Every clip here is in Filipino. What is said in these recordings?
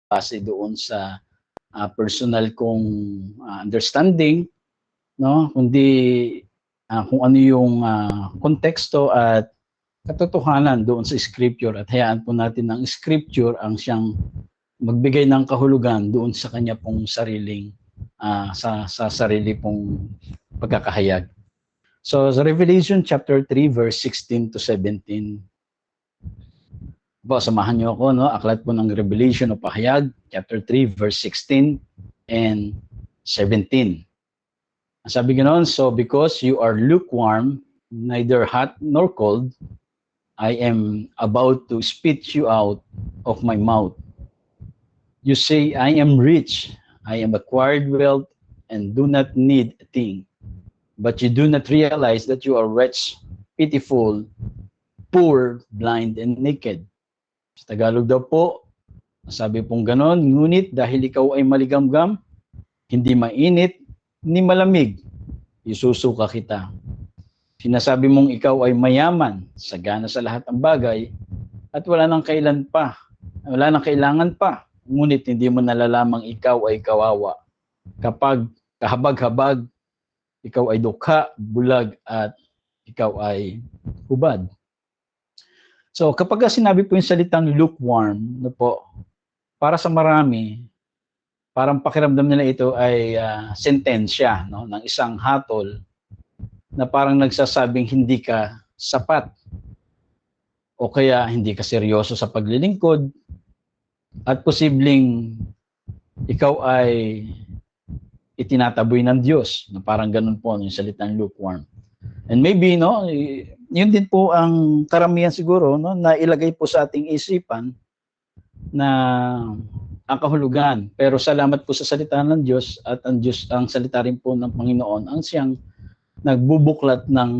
base doon sa personal kong understanding, no? Kundi kung ano yung konteksto at katotohanan doon sa scripture, at hayaan po natin ng scripture ang siyang magbigay ng kahulugan doon sa kanya pong sariling sa sarili pong pagkakahayag. So, sa Revelation chapter 3 verse 16 to 17. Po, samahan niyo ako, no? Aklat po ng Revelation o Pahayag, chapter 3 verse 16 and 17. Ang sabi ganoon, so because you are lukewarm, neither hot nor cold, I am about to spit you out of my mouth. You say, I am rich, I am acquired wealth, and do not need a thing. But you do not realize that you are wretched, pitiful, poor, blind, and naked. Sa Tagalog daw po, sabi pong ganon, ngunit dahil ikaw ay maligamgam, hindi mainit, ni malamig, isusuka kita. Sinasabi mong ikaw ay mayaman, sagana sa lahat ng bagay, at wala nang kailangan pa, ngunit hindi mo nalalamang ikaw ay kawawa. Kapag kahabag-habag, ikaw ay dukha, bulag, at ikaw ay hubad. So kapag sinabi po yung salitang lukewarm, no po, para sa marami, parang pakiramdam nila ito ay sentensya, no, ng isang hatol na parang nagsasabing hindi ka sapat o kaya hindi ka seryoso sa paglilingkod at posibleng ikaw ay itinataboy ng Diyos, na parang ganun po yung salitang lukewarm. And maybe, no, yun din po ang karamihan siguro, no, na ilagay po sa ating isipan na ang kahulugan. Pero salamat po sa salita ng Diyos, at ang salita rin po ng Panginoon ang siyang nagbubuklat ng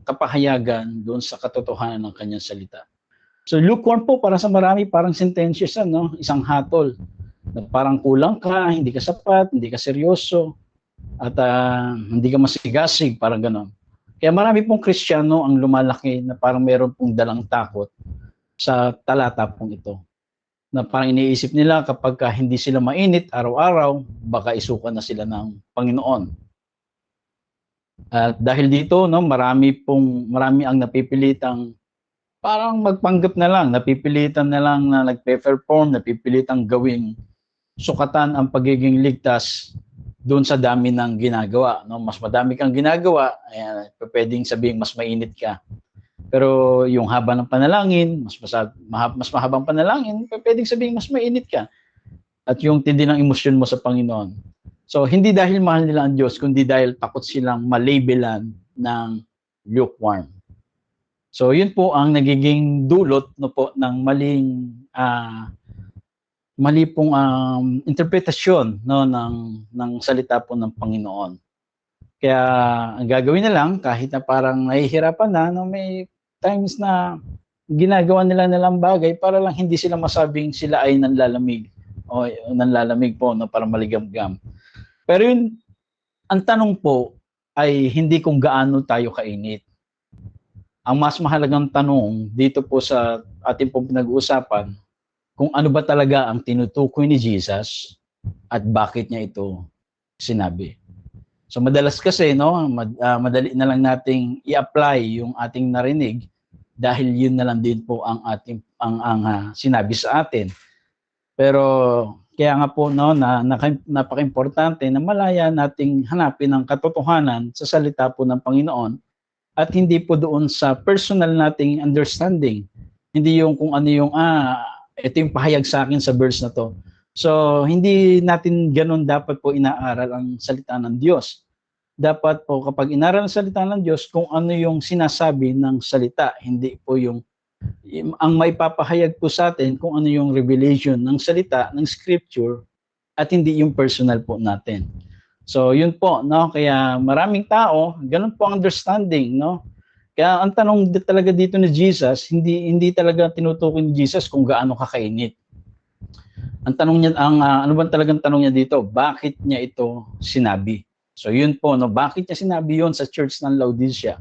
kapahayagan doon sa katotohanan ng kanyang salita. So lukewarm po para sa marami parang sentensya siya, no, isang hatol. Na parang kulang ka, hindi ka sapat, hindi ka seryoso, at hindi ka masigasig, parang gano'n. Kaya marami pong Kristiyano ang lumalaki na parang meron pong dalang takot sa talata pong ito. Na parang iniisip nila kapag hindi sila mainit araw-araw, baka isuka na sila ng Panginoon. At dahil dito, no, marami ang napipilitang parang magpanggap na lang, napipilitan na lang na nagpe-perform, napipilitang gawing sukatan ang pagiging ligtas doon sa dami ng ginagawa. No? Mas madami kang ginagawa, pwedeng sabihin mas mainit ka. Pero yung haba ng panalangin, mas mahabang panalangin, pwedeng sabihin mas mainit ka. At yung tindi ng emosyon mo sa Panginoon. So, hindi dahil mahal nila ang Diyos, kundi dahil takot silang malabelan ng lukewarm. So, yun po ang nagiging dulot, no, po ng mali pong interpretasyon, no, ng salita po ng Panginoon. Kaya ang gagawin na lang, kahit na parang nahihirapan na, no, may times na ginagawa nila nalang bagay para lang hindi sila masabing sila ay nanlalamig o nanlalamig po, no, para maligamgam. Pero yun, ang tanong po ay hindi kung gaano tayo kainit. Ang mas mahalagang tanong dito po sa ating pong pinag-uusapan, kung ano ba talaga ang tinutukoy ni Jesus at bakit niya ito sinabi. So madalas kasi, no, madali na lang nating i-apply yung ating narinig dahil yun na lang din po ang sinabi sa atin. Pero kaya nga po, no, napaka-importante na malaya nating hanapin ang katotohanan sa salita po ng Panginoon at hindi po doon sa personal nating understanding. Hindi yung kung ano yung ito yung pahayag sa akin sa verse na to. So, hindi natin ganun dapat po inaaral ang salita ng Diyos. Dapat po kapag inaral ang salita ng Diyos, kung ano yung sinasabi ng salita, hindi po yung ang may papahayag po sa atin kung ano yung revelation ng salita, ng scripture, at hindi yung personal po natin. So, yun po, no? Kaya maraming tao, ganun po ang understanding, no? Kaya ang tanong talaga dito ni Jesus, hindi talaga tinutukoy ni Jesus kung gaano kakainit. Ang tanong niya, ano ba talagang tanong niya dito? Bakit niya ito sinabi? So yun po, no, bakit niya sinabi yun sa church ng Laodicea?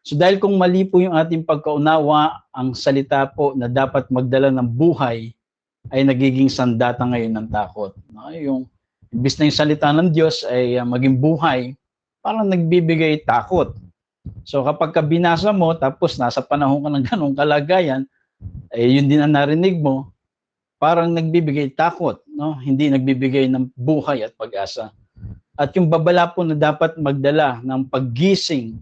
So dahil kung mali po yung ating pagkaunawa, ang salita po na dapat magdala ng buhay ay nagiging sandata ngayon ng takot. No? Imbis na yung salita ng Diyos ay maging buhay, parang nagbibigay takot. So kapag binasa mo, tapos nasa panahon ka ng ganong kalagayan, yun din ang narinig mo, parang nagbibigay takot, no? Hindi nagbibigay ng buhay at pag-asa. At yung babala po na dapat magdala ng paggising,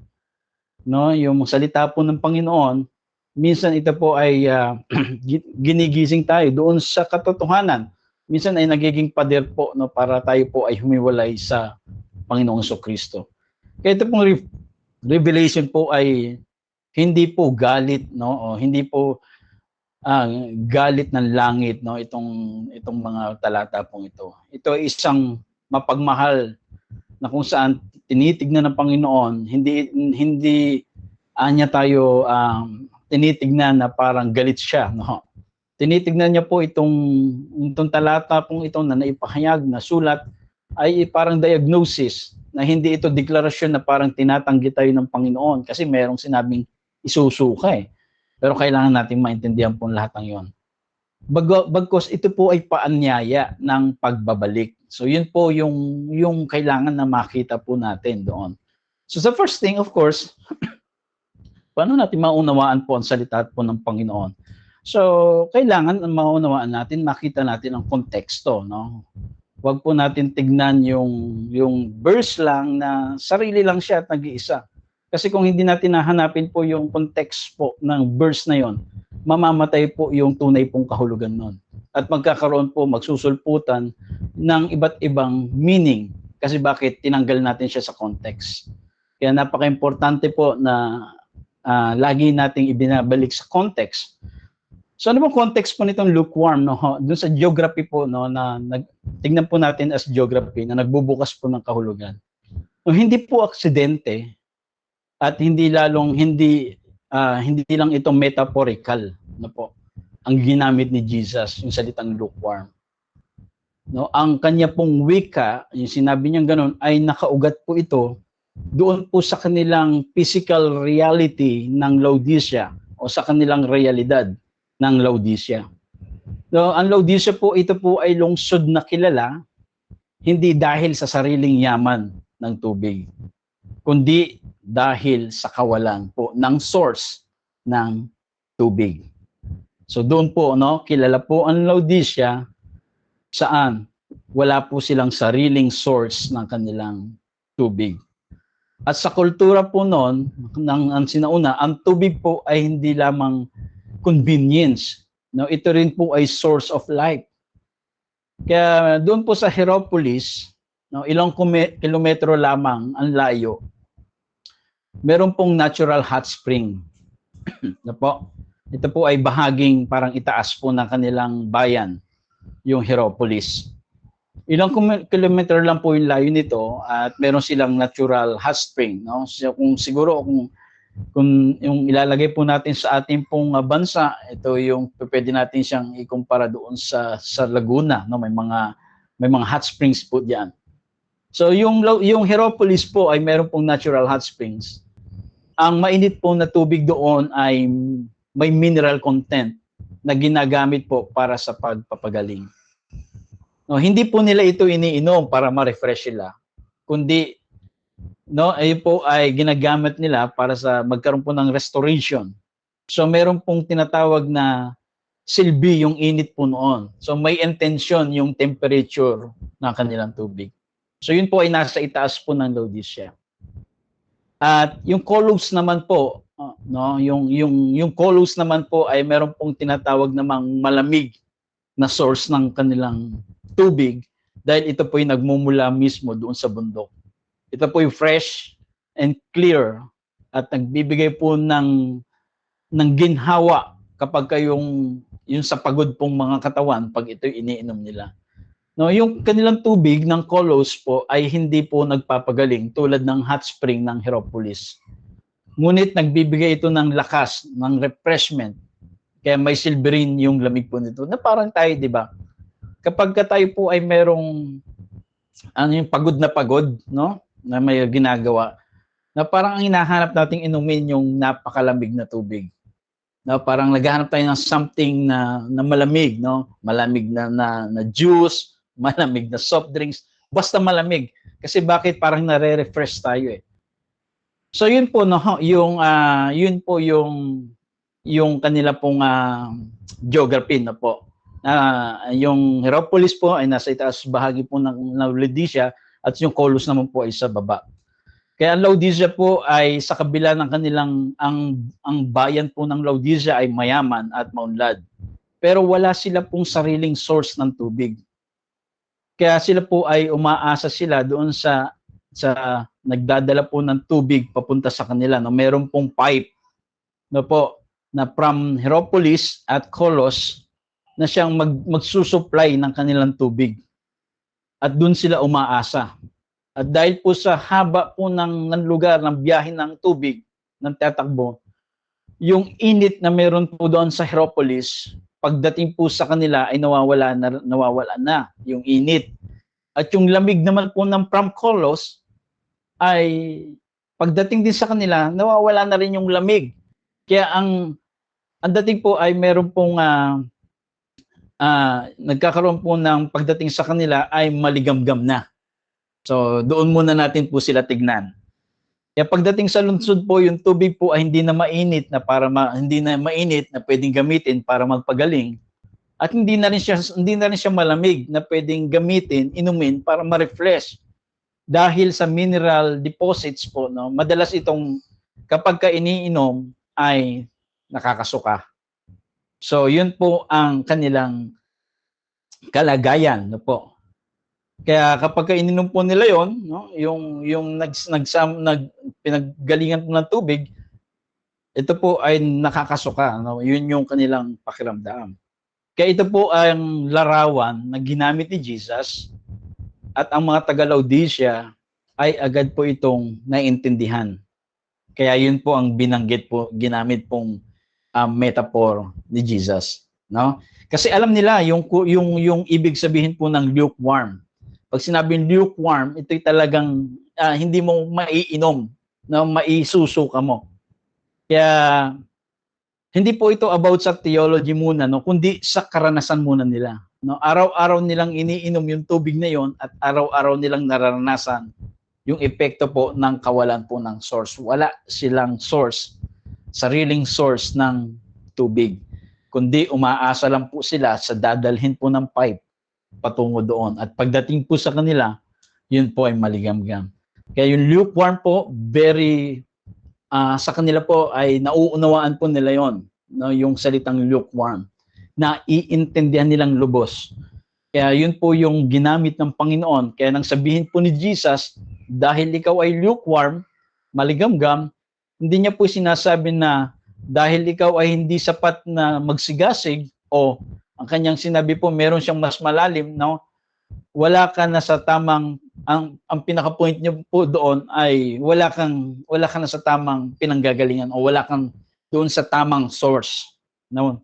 no? Yung salita po ng Panginoon, minsan ito po ay ginigising tayo doon sa katotohanan. Minsan ay nagiging pader po, no, para tayo po ay humiwalay sa Panginoong Kristo. Kaya ito pong revelation po ay hindi po galit, no, o hindi po galit ng langit, no, itong mga talata pong ito. Ito ay isang mapagmahal na kung saan tinitignan ng Panginoon, hindi niya tayo tinitignan na parang galit siya, no. Tinitignan niya po itong talata pong ito na naipahayag na sulat ay parang diagnosis, na hindi ito deklarasyon na parang tinatanggi tayo ng Panginoon kasi merong sinabing isusuka eh. Pero kailangan nating maintindihan po lahat ng yon. Bagkos ito po ay paanyaya ng pagbabalik. So yun po yung kailangan na makita po natin doon. So the first thing, of course, paano natin maunawaan po ang salita po ng Panginoon? So kailangan maunawaan natin, makita natin ang konteksto, no? Huwag po natin tignan yung verse lang na sarili lang siya at nag-iisa. Kasi kung hindi natin nahanapin po yung context po ng verse na yon, mamamatay po yung tunay pong kahulugan nun. At magkakaroon po, magsusulputan ng iba't ibang meaning. Kasi bakit? Tinanggal natin siya sa context. Kaya napaka-importante po na lagi nating ibinabalik sa context. So ano bang context po nitong lukewarm, no? Doon sa geography po, no, na tingnan po natin as geography na nagbubukas po ng kahulugan. No, hindi po aksidente at hindi lang ito metaphorical, no po. Ang ginamit ni Jesus, yung salitang lukewarm. No, ang kanya pong wika, yung sinabi niyang ganun, ay nakaugat po ito doon po sa kanilang physical reality ng Laodicea o sa kanilang realidad ng Laodicea. So, ang Laodicea po, ito po ay lungsod na kilala hindi dahil sa sariling yaman ng tubig, kundi dahil sa kawalan po ng source ng tubig. So doon po, no, kilala po ang Laodicea saan wala po silang sariling source ng kanilang tubig. At sa kultura po noon, ang sinauna, ang tubig po ay hindi lamang convenience. No, ito rin po ay source of life. Kaya doon po sa Hierapolis, no, ilang kilometro lamang ang layo, meron pong natural hot spring. No po? Ito po ay bahaging parang itaas po ng kanilang bayan, yung Hierapolis. Ilang kilometro lang po yung layo nito at meron silang natural hot spring. No? So, kung yung ilalagay po natin sa ating pong bansa, ito yung pwede natin siyang ikumpara doon sa Laguna, no, may mga hot springs po diyan. So yung Hierapolis po ay meron pong natural hot springs. Ang mainit po na tubig doon ay may mineral content na ginagamit po para sa pagpapagaling. No, hindi po nila ito iniinom para ma-refresh sila, kundi no, ayun po ay ginagamit nila para sa magkaroon po ng restoration. So meron pong tinatawag na silbi yung init po noon. So may intention yung temperature ng kanilang tubig. So yun po ay nasa itaas po ng Laodicea. At yung Colossus naman po, no, yung Colossus naman po ay meron pong tinatawag namang malamig na source ng kanilang tubig dahil ito po ay nagmumula mismo doon sa bundok. Ito po yung fresh and clear at nagbibigay po ng ginhawa kapag yung sa pagod pong mga katawan pag ito iniinom nila. No, yung kanilang tubig ng Colossus po ay hindi po nagpapagaling tulad ng hot spring ng Hierapolis. Ngunit nagbibigay ito ng lakas, ng refreshment. Kaya may silverin yung lamig po nito. Na parang tayo, di ba? Kapag tayo po ay merong yung pagod, no? Na may ginagawa, na parang ang hinahanap nating inumin yung napakalamig na tubig. No, parang naghahanap tayo ng something na malamig, no? Malamig na juice, malamig na soft drinks, basta malamig. Kasi bakit parang nare-refresh tayo eh. So yun po no, yun po yung kanila pong geography na po. Yung Hierapolis po ay nasa itaas bahagi po ng Laodicea at yung Colossus naman po ay sa baba. Kaya ang Laodicea po ay sa kabila ng kanilang ang bayan po ng Laodicea ay mayaman at maunlad. Pero wala sila pong sariling source ng tubig. Kaya sila po ay umaasa sila doon sa nagdadala po ng tubig papunta sa kanila. No, meron pong pipe no po na from Hierapolis at Colossus na siyang magsusupply ng kanilang tubig. At doon sila umaasa. At dahil po sa haba po ng lugar ng biyahe ng tubig ng tatakbo, yung init na meron po doon sa Hierapolis, pagdating po sa kanila ay nawawala na yung init. At yung lamig naman po ng from Colossus ay pagdating din sa kanila, nawawala na rin yung lamig. Kaya ang dating po ay meron pong nagkakaroon po ng pagdating sa kanila ay maligamgam na. So doon muna natin po sila tignan. Kaya pagdating sa lungsod po, yung tubig po ay hindi na mainit na hindi na mainit na pwedeng gamitin para magpagaling. At hindi na rin siya malamig na pwedeng gamitin, inumin para ma-refresh. Dahil sa mineral deposits po, no, madalas itong kapag ka iniinom ay nakakasuka. So yun po ang kanilang kalagayan, no po. Kaya kapag ininom po nila yon, no, yung pinaggalingan po ng tubig, ito po ay nakakasuka, no? Yun yung kanilang pakiramdam. Kaya ito po ang larawan na ginamit ni Jesus at ang mga taga-Laodicea ay agad po itong naiintindihan. Kaya yun po ang binanggit po, ginamit pong metaphor ni Jesus, no? Kasi alam nila yung ibig sabihin po ng lukewarm. Pag sinabing lukewarm, ito'y talagang hindi mo maiinom, no, maisusuka mo. Kaya hindi po ito about sa theology muna, no, kundi sa karanasan muna nila. No, araw-araw nilang iniinom yung tubig na yon at araw-araw nilang nararanasan yung epekto po ng kawalan po ng source. Wala silang source, sariling source ng tubig, kundi umaasa lang po sila sa dadalhin po ng pipe patungo doon. At pagdating po sa kanila, yun po ay maligamgam. Kaya yung lukewarm po, very, sa kanila po ay nauunawaan po nila yon, no, yung salitang lukewarm, na iintindihan nilang lubos. Kaya yun po yung ginamit ng Panginoon. Kaya nang sabihin po ni Jesus, dahil ikaw ay lukewarm, maligamgam, hindi niya po sinasabi na dahil ikaw ay hindi sapat na magsigasig o ang kanyang sinabi po, meron siyang mas malalim, no? Wala ka na sa tamang, ang pinaka-point niyo po doon ay wala kang na sa tamang pinanggagalingan o wala kang doon sa tamang source. No?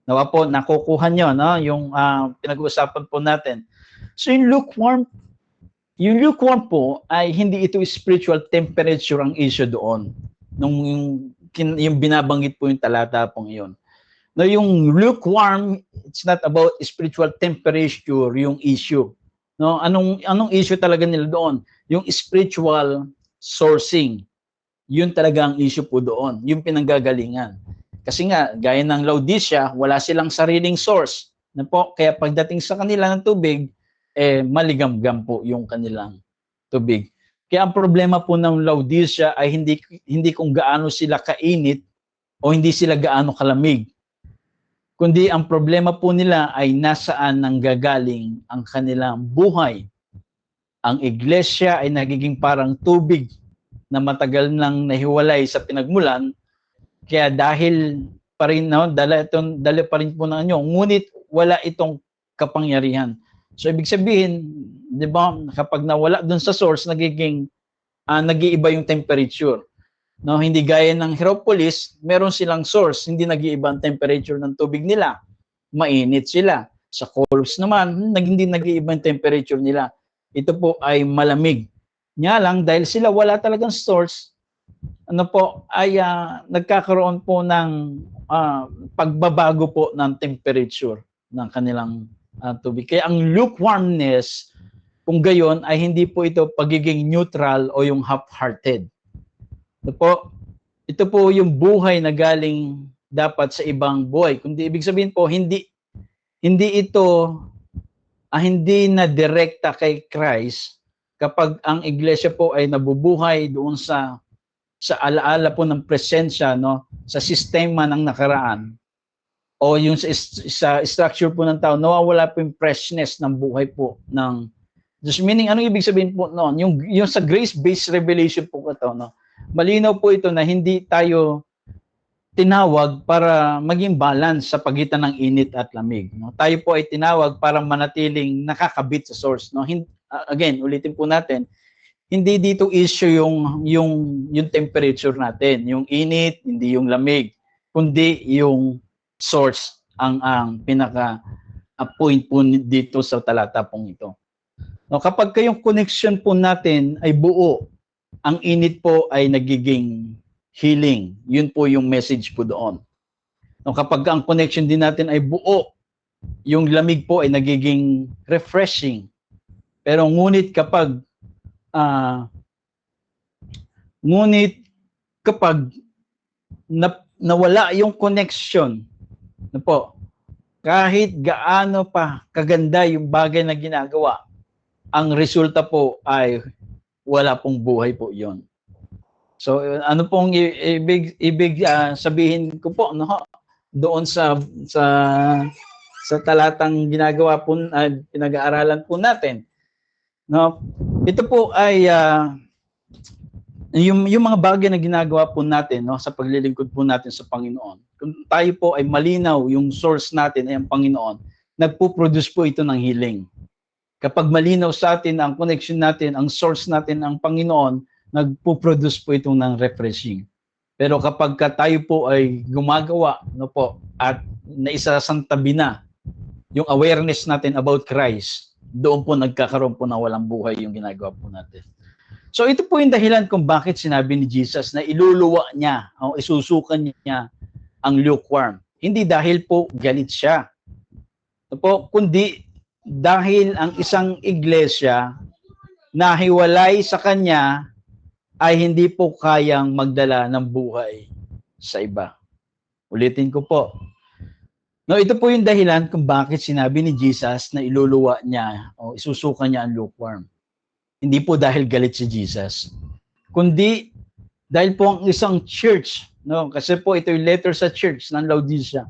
Nawa po, nakukuha niyo, no? Yung pinag-uusapan po natin. So yung lukewarm po ay hindi ito spiritual temperature ang issue doon. Yung binabanggit po yung talata pong iyon. No, yung lukewarm, it's not about spiritual temperature yung issue. No, anong issue talaga nila doon? Yung spiritual sourcing. Yun talaga ang issue po doon, yung pinanggagalingan. Kasi nga, gaya ng Laodicea, wala silang sariling source. Na po, kaya pagdating sa kanila ng tubig, maligamgam po yung kanilang tubig. Kaya ang problema po ng Laodicea ay hindi kung gaano sila kainit o hindi sila gaano kalamig. Kundi ang problema po nila ay nasaan nanggagaling ang kanilang buhay. Ang iglesia ay nagiging parang tubig na matagal nang nahiwalay sa pinagmulan. Kaya dahil pa rin, no, dala pa rin po ng anyo, ngunit wala itong kapangyarihan. So ibig sabihin, 'di ba, kapag nawala doon sa source, nag-iiba yung temperature. No, hindi gaya ng Hierapolis, meron silang source, hindi nag-iiba ang temperature ng tubig nila. Mainit sila. Sa Colossus naman, hindi nag-iiba ang temperature nila. Ito po ay malamig. Nga lang, dahil sila wala talagang source, nagkakaroon po ng pagbabago po ng temperature ng kanilang tubig. Kaya ang lukewarmness, kung gayon, ay hindi po ito pagiging neutral o yung half-hearted. Ito po yung buhay na galing dapat sa ibang buhay. Kundi ibig sabihin po, hindi ito hindi na direkta kay Christ kapag ang iglesia po ay nabubuhay doon sa alaala po ng presensya, no, sa sistema ng nakaraan o yung sa structure po ng tao, nawawala po yung freshness ng buhay po ng just meaning, anong ibig sabihin po noon? Yung sa grace-based revelation po ito, no? Malinaw po ito na hindi tayo tinawag para maging balance sa pagitan ng init at lamig, no? Tayo po ay tinawag para manatiling nakakabit sa source, no? Again, ulitin po natin, hindi dito issue yung temperature natin, yung init, hindi yung lamig, kundi yung source ang pinaka point po dito sa talata pong ito. No, kapag kayong connection po natin ay buo, ang init po ay nagiging healing. Yun po yung message po doon. No, kapag ang connection din natin ay buo, yung lamig po ay nagiging refreshing. Pero ngunit kapag nawala yung connection, no po, kahit gaano pa kaganda yung bagay na ginagawa, ang resulta po ay wala pong buhay po yon. So ano pong ibig sabihin ko po, no, doon sa talatang ginagawa po pinag-aaralan po natin, no, ito po ay yung mga bagay na ginagawa po natin, no, sa paglilingkod po natin sa Panginoon. Kung tayo po ay malinaw yung source natin ay ang Panginoon, nagpo-produce po ito ng healing. Kapag malinaw sa atin ang connection natin, ang source natin ang Panginoon, nagpo-produce po ito ng refreshing. Pero kapag tayo po ay gumagawa, no po, at naisasantabi na yung awareness natin about Christ, doon po nagkakaroon po ng walang buhay yung ginagawa po natin. So ito po yung dahilan kung bakit sinabi ni Jesus na iluluwa niya o isusukan niya ang lukewarm. Hindi dahil po galit siya, no po, kundi dahil ang isang iglesia na hiwalay sa kanya ay hindi po kayang magdala ng buhay sa iba. Ulitin ko po. No, ito po yung dahilan kung bakit sinabi ni Jesus na iluluwa niya o isusukan niya ang lukewarm. Hindi po dahil galit si Jesus, kundi dahil po ang isang church, no, kasi po ito yung letter sa church ng Laodicea.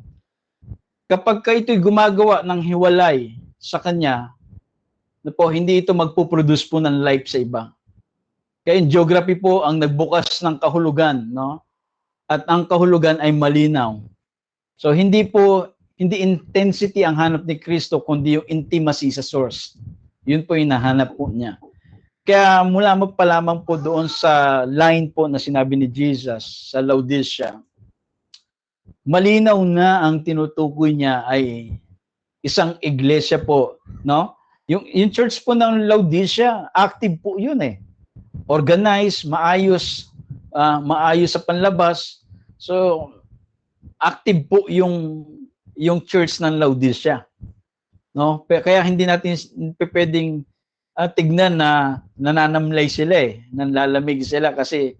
Kapag ito'y gumagawa ng hiwalay sa kanya, no po, hindi ito magpo-produce po ng life sa iba. Kaya yung geography po ang nagbukas ng kahulugan, no? At ang kahulugan ay malinaw. So hindi intensity ang hanap ni Kristo, kundi yung intimacy sa source. Yun po yung nahanap po niya. Kaya mula pa lamang po doon sa line po na sinabi ni Jesus sa Laodicea, malinaw na ang tinutukoy niya ay isang iglesia po, no? Yung church po ng Laodicea, active po yun eh. Organized, maayos sa panlabas. So active po yung church ng Laodicea, no? Kaya hindi natin pwedeng tignan na nananamlay sila eh, nanlalamig sila kasi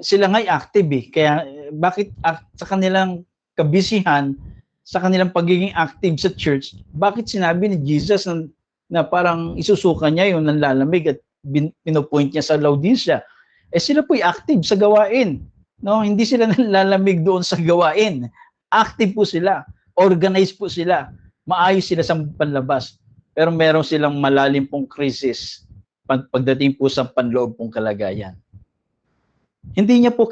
sila nga'y active eh. Kaya bakit sa kanilang kabisihan, sa kanilang pagiging active sa church, bakit sinabi ni Jesus na parang isusuka niya yung nanlalamig at pinopoint niya sa Laodicea? Eh sila po'y active sa gawain, no? Hindi sila nanlalamig doon sa gawain. Active po sila, organized po sila, maayos sila sa panlabas. Pero meron silang malalim pong krisis pagdating po sa panloob pong kalagayan. Hindi po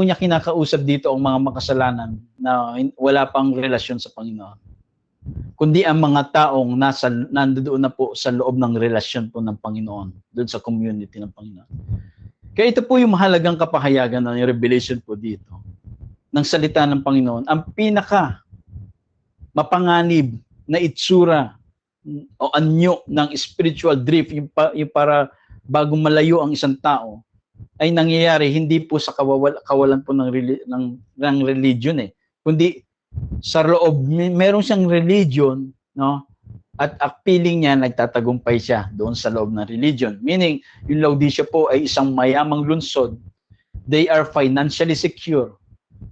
niya kinakausap dito ang mga makasalanan na wala pang relasyon sa Panginoon, kundi ang mga taong nandoon na po sa loob ng relasyon po ng Panginoon, doon sa community ng Panginoon. Kaya ito po yung mahalagang kapahayagan ng revelation po dito ng salita ng Panginoon. Ang pinaka mapanganib na itsura o anyo ng spiritual drift, yung para bago malayo ang isang tao, ay nangyayari hindi po sa kawalan po ng religion eh, kundi sa loob meron siyang religion, no? At feeling niya nagtatagumpay siya doon sa loob ng religion. Meaning, yung Laodicea po ay isang mayamang lungsod. They are financially secure.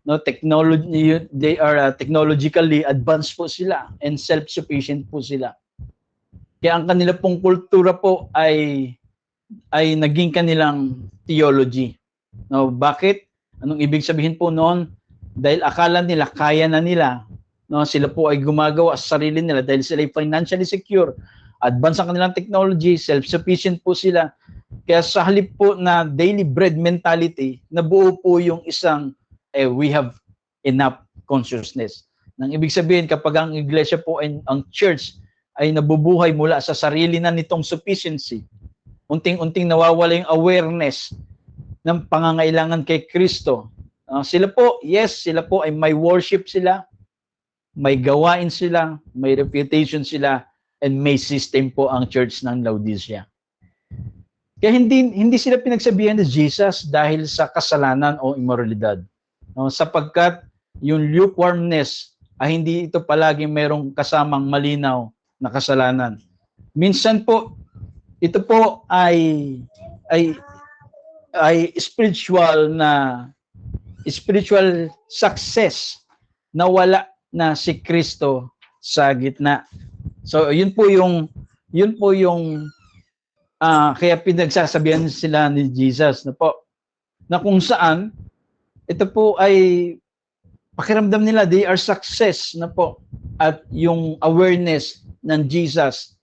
No, they are technologically advanced po sila and self-sufficient po sila. Kaya ang kanila pong kultura po ay naging kanilang theology. No, bakit? Anong ibig sabihin po noon? Dahil akala nila kaya na nila, no, sila po ay gumagawa sa sarili nila dahil sila ay financially secure, advance ang kanilang technology, self-sufficient po sila. Kaya sa halip po na daily bread mentality, nabuo po yung isang we have enough consciousness. Nang ibig sabihin, kapag ang iglesia po ay ang church ay nabubuhay mula sa sarili na nitong sufficiency, unting-unting nawawala yung awareness ng pangangailangan kay Kristo. Sila po, yes, sila po ay may worship sila, may gawain sila, may reputation sila, and may system po ang church ng Laodicea. Kaya hindi sila pinagsabihan ni Jesus dahil sa kasalanan o immoralidad. Sapagkat yung lukewarmness ay hindi ito palagi merong kasamang malinaw na kasalanan. Minsan po, ito po ay spiritual success na wala na si Kristo sa gitna. So yun po yung kaya pinagsasabihan sila ni Jesus na kung saan ito po ay pakiramdam nila they are success na po at yung awareness ng Jesus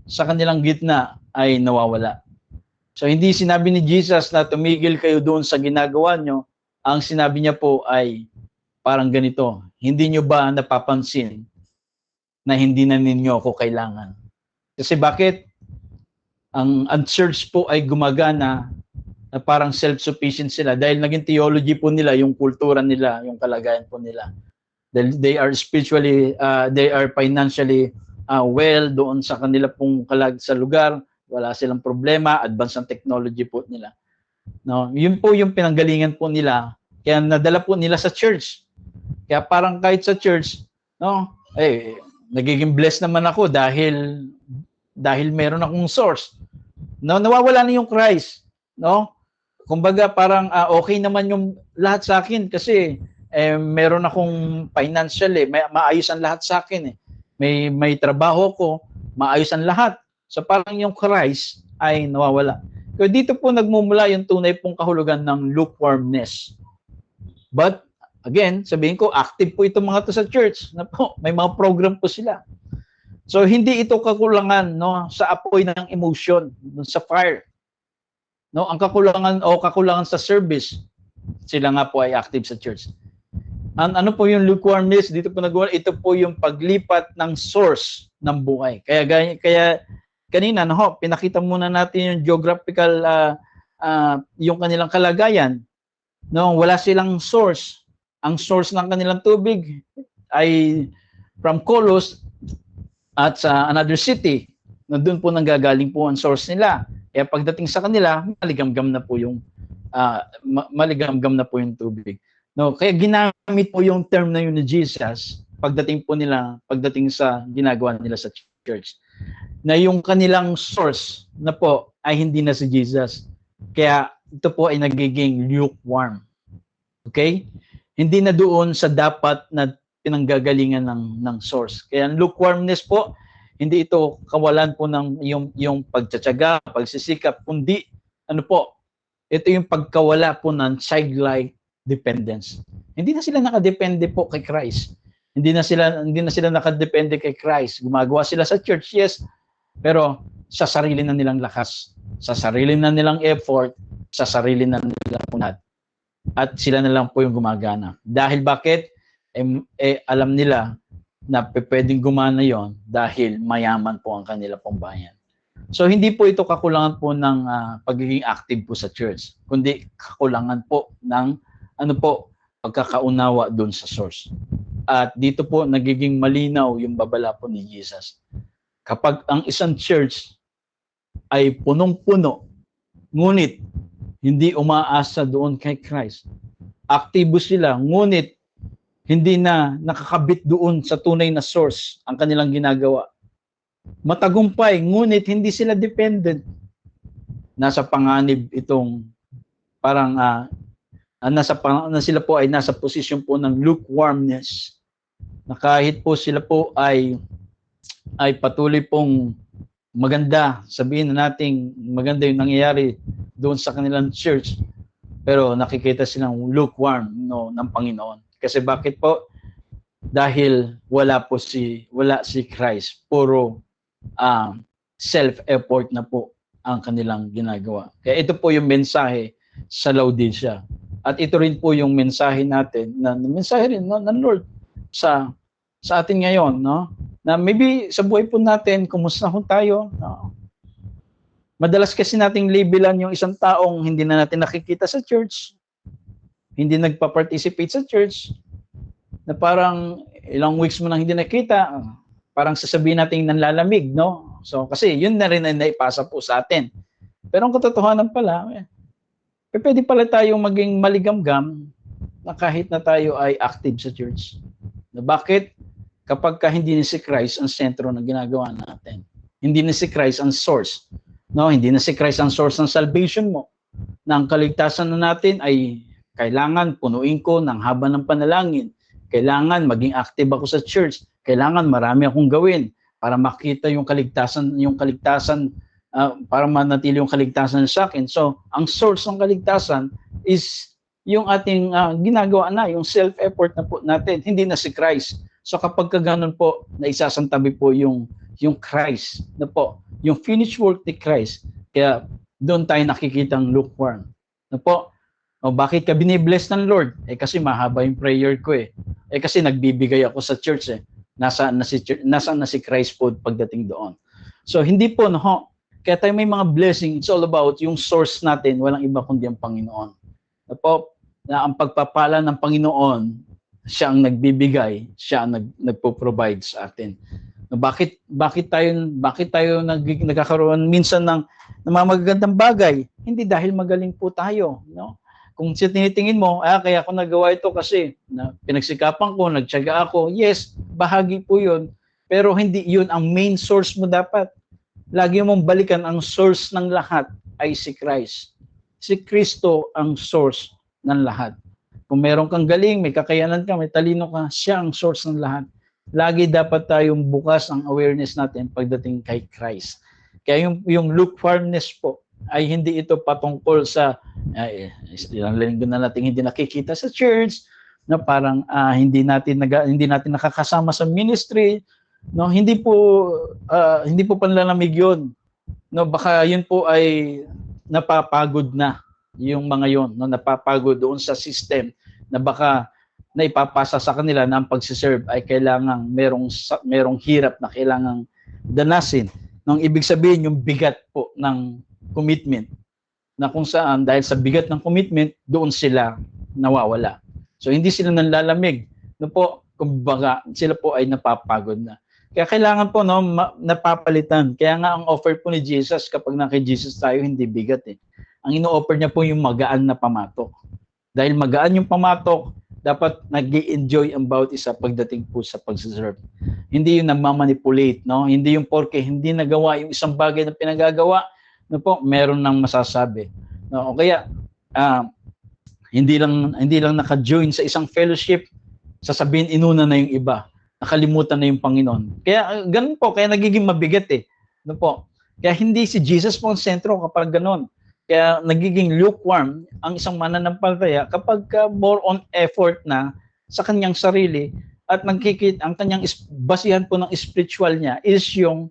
sa kanilang gitna ay nawawala. So hindi sinabi ni Jesus na tumigil kayo doon sa ginagawa nyo. Ang sinabi niya po ay parang ganito, hindi nyo ba napapansin na hindi na ninyo ako kailangan? Kasi bakit? Ang church po ay gumagana na parang self-sufficient sila dahil naging theology po nila, yung kultura nila, yung kalagayan po nila. They are spiritually, they are financially well doon sa kanila pong sa lugar, wala silang problema, advanced ang technology po nila. No, yun po yung pinanggalingan po nila, kaya nadala po nila sa church. Kaya parang kahit sa church, no, nagiging blessed naman ako dahil meron akong source. No, nawawala na yung Christ, no? Kumbaga parang okay naman yung lahat sa akin kasi meron akong financial maayos ang lahat sa akin may trabaho ko, maayos ang lahat. So parang yung Christ ay nawawala. Kaya dito po nagmumula yung tunay pong kahulugan ng lukewarmness. But again, sabihin ko, active po itong mga to sa church. May mga program po sila. So hindi ito kakulangan sa apoy ng emotion, sa fire. Ang kakulangan sa service, sila nga po ay active sa church. Ano po yung lukewarmness? Dito po nagawa, ito po yung paglipat ng source ng buhay. Kaya kanina, pinakita muna natin yung geographical, yung kanilang kalagayan. Wala silang source. Ang source ng kanilang tubig ay from Colossus at sa another city. Doon po nanggagaling po ang source nila. Kaya pagdating sa kanila, maligamgam na po yung tubig. Kaya ginamit po yung term na yun ni Jesus pagdating sa ginagawa nila sa church. Na yung kanilang source na po ay hindi na si Jesus. Kaya ito po ay nagiging lukewarm. Okay? Hindi na doon sa dapat na pinanggagalingan ng source. Kaya ang lukewarmness po, hindi ito kawalan po ng yung pagtsatsaga, pagsisikap, kundi ito yung pagkawala po ng childlike dependence. Hindi na sila nakadepende po kay Christ. Hindi na sila nakadepende kay Christ. Gumagawa sila sa church, yes, pero sa sarili na nilang lakas, sa sarili na nilang effort, sa sarili na nilang punad. At sila na lang po yung gumagana. Dahil bakit? Alam nila na pwedeng gumana yon dahil mayaman po ang kanila pong bayan. So hindi po ito kakulangan po ng pagiging active po sa church, kundi kakulangan po ng pagkakaunawa doon sa source. At dito po nagiging malinaw yung babala po ni Jesus. Kapag ang isang church ay punong-puno, ngunit hindi umaasa doon kay Christ. Aktibo sila, ngunit hindi na nakakabit doon sa tunay na source ang kanilang ginagawa. Matagumpay, ngunit hindi sila dependent. Nasa panganib itong parang sila po ay nasa posisyon po ng lukewarmness. Na kahit po sila po ay patuloy pong maganda, sabihin na nating maganda yung nangyayari doon sa kanilang church, pero nakikita silang lukewarm ng Panginoon. Kasi bakit po? Dahil wala si Christ. Puro self-effort na po ang kanilang ginagawa. Kaya ito po yung mensahe sa Laodicea. At ito rin po yung mensahe natin, mensahe rin ng Lord sa atin ngayon, no? Na maybe sa buhay po natin, kumusta ho tayo? No? Madalas kasi nating labelan yung isang taong hindi na natin nakikita sa church, hindi nagpa-participate sa church, na parang ilang weeks mo nang hindi nakita, parang sasabihin natin nanlalamig, no? So, kasi yun na rin ay naipasa po sa atin. Pero ang katotohanan pala, pwede pala tayong maging maligamgam na kahit na tayo ay active sa church. Na bakit? Kapag hindi ni si Christ ang sentro ng ginagawa natin. Hindi ni si Christ ang source. No, hindi na si Christ ang source ng salvation mo. Na ang kaligtasan na natin ay kailangan punuin ko ng haba ng panalangin. Kailangan maging active ako sa church. Kailangan marami akong gawin para makita yung kaligtasan para manatili yung kaligtasan sa akin. So, ang source ng kaligtasan is yung ating ginagawa na, yung self-effort na po natin, hindi na si Christ. So kapag ganun po, naisasantabi po yung Christ na po, yung finished work ni Christ. Kaya doon tayo nakikitang lukewarm. Na po, bakit ka binibless ng Lord? Kasi mahaba yung prayer ko eh. Kasi nagbibigay ako sa church eh. Nasaan na si Christ po pagdating doon. So hindi po, no? Kaya tayo may mga blessing, it's all about yung source natin, walang iba kundi ang Panginoon. Na po, na ang pagpapala ng Panginoon, siya ang nagbibigay, siya ang nagpo-provide sa atin. Bakit tayo nagkakaroon minsan ng magagandang bagay? Hindi dahil magaling po tayo, no? Kung tinitingin mo, kaya ako nagawa ito kasi pinagsikapan ko, nagtiyaga ako. Yes, bahagi po 'yun, pero hindi 'yun ang main source mo dapat. Lagi mong balikan ang source ng lahat ay si Christ. Si Kristo ang source ng lahat. Kung meron kang galing, may kakayanan ka, may talino ka, siya ang source ng lahat. Lagi dapat tayong bukas ang awareness natin pagdating kay Christ. Kaya yung lukewarmness po ay hindi ito patungkol sa ilang linggo na natin hindi nakikita sa church, na parang hindi natin nakakasama sa ministry, no? Hindi po panlalamig 'yon. No, baka 'yun po ay napapagod na yung mga 'yon, no, napapagod doon sa system na baka naipapasa sa kanila na ang pagsiserve ay kailangang merong hirap na kailangang danasin. Nang ibig sabihin yung bigat po ng commitment, na kung saan dahil sa bigat ng commitment, doon sila nawawala. So hindi sila nanlalamig. No po, kumbaga sila po ay napapagod na. Kaya kailangan po napapalitan. Kaya nga ang offer po ni Jesus, kapag kay Jesus tayo, hindi bigat eh. Ang ino-offer niya po yung magaan na pamatok. Dahil magaan yung pamatok, dapat nag-i-enjoy ang bawat isa pagdating po sa pag-serve. Hindi yung nagmamanipulate, no? Hindi yung porke hindi nagawa yung isang bagay na pinagagawa, no po, meron nang masasabi. No? O kaya hindi lang naka-join sa isang fellowship, sasabihin inuna na yung iba. Nakalimutan na yung Panginoon. Kaya ganun po, kaya nagiging mabigat eh. No po? Kaya hindi si Jesus po ang sentro kapag ganun. Kaya nagiging lukewarm ang isang mananampalataya kapag more on effort na sa kanyang sarili at ang kanyang basihan po ng spiritual niya is yung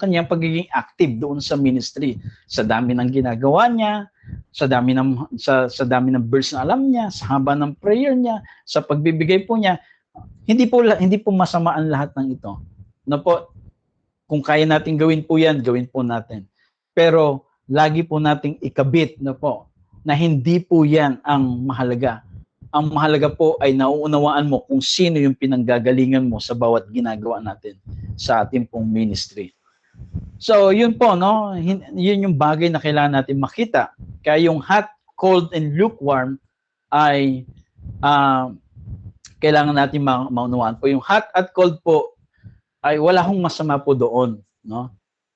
kanyang pagiging active doon sa ministry. Sa dami ng ginagawa niya, sa dami ng verse na alam niya, sa haba ng prayer niya, sa pagbibigay po niya, hindi po masama ang lahat ng ito. No po, kung kaya natin gawin po yan, gawin po natin. Pero lagi po nating ikabit na po na hindi po yan ang mahalaga. Ang mahalaga po ay nauunawaan mo kung sino yung pinanggagalingan mo sa bawat ginagawa natin sa ating pong ministry. So, yun po, no? Yun yung bagay na kailangan natin makita. Kaya yung hot cold and lukewarm ay kailangan natin maunawaan po. Yung hot at cold po ay wala hong masama po doon, no?